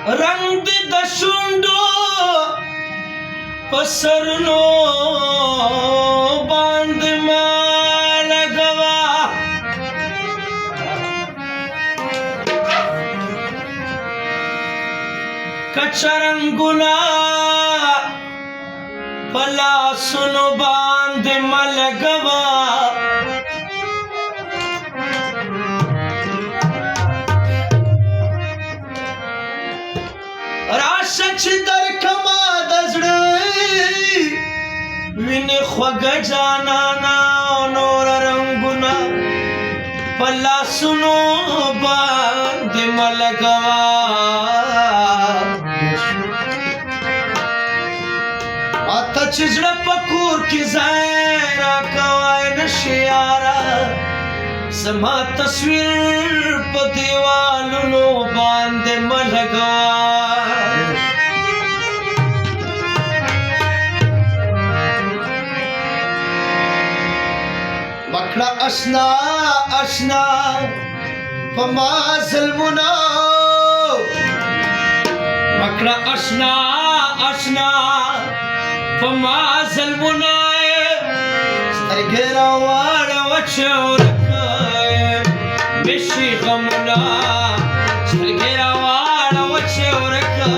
رنگ دی د شونډو په سرونو باندې ما لګوا کچا رنګونه په لاسونو باندې ما لګوا راشه چې درکما د زړه وینې خوږه جانانا نور رنګونه په لاسونو باندې ما لګوا ماته چې زړه په کور کې ځای راکوی نشي یاره زما تصویر په دیوالونو باندې ما لګوا مکړه اشنا اشنا په ما ظلمونه مکړه اشنا اشنا په ما ظلمونه سترګې راواړوه چې ورکه مشي غمونه سترګې راواړوه چې ورکه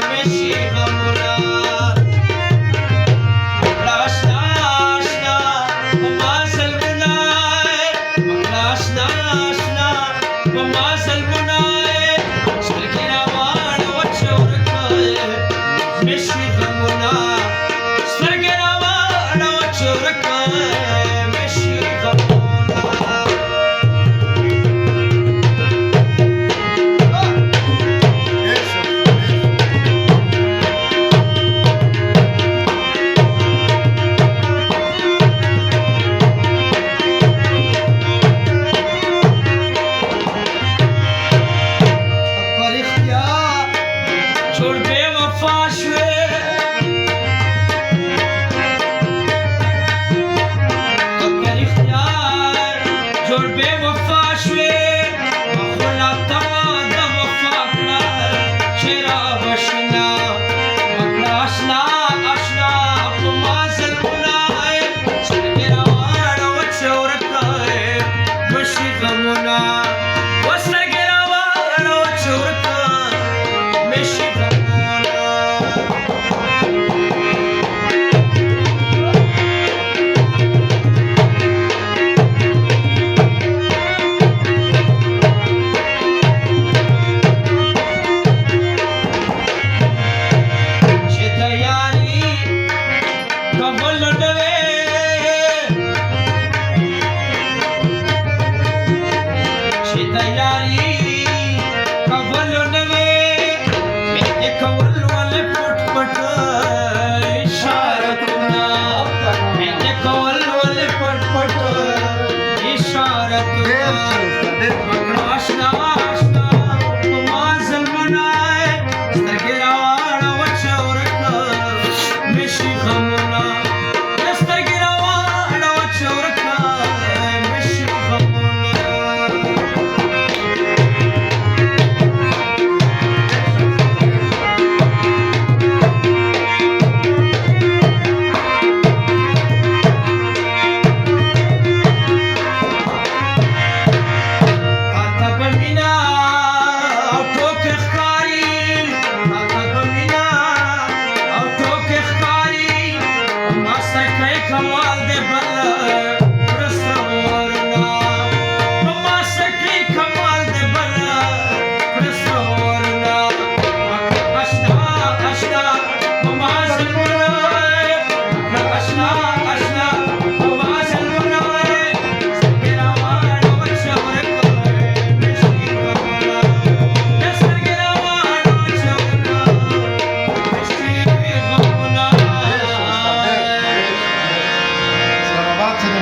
مشي غمونه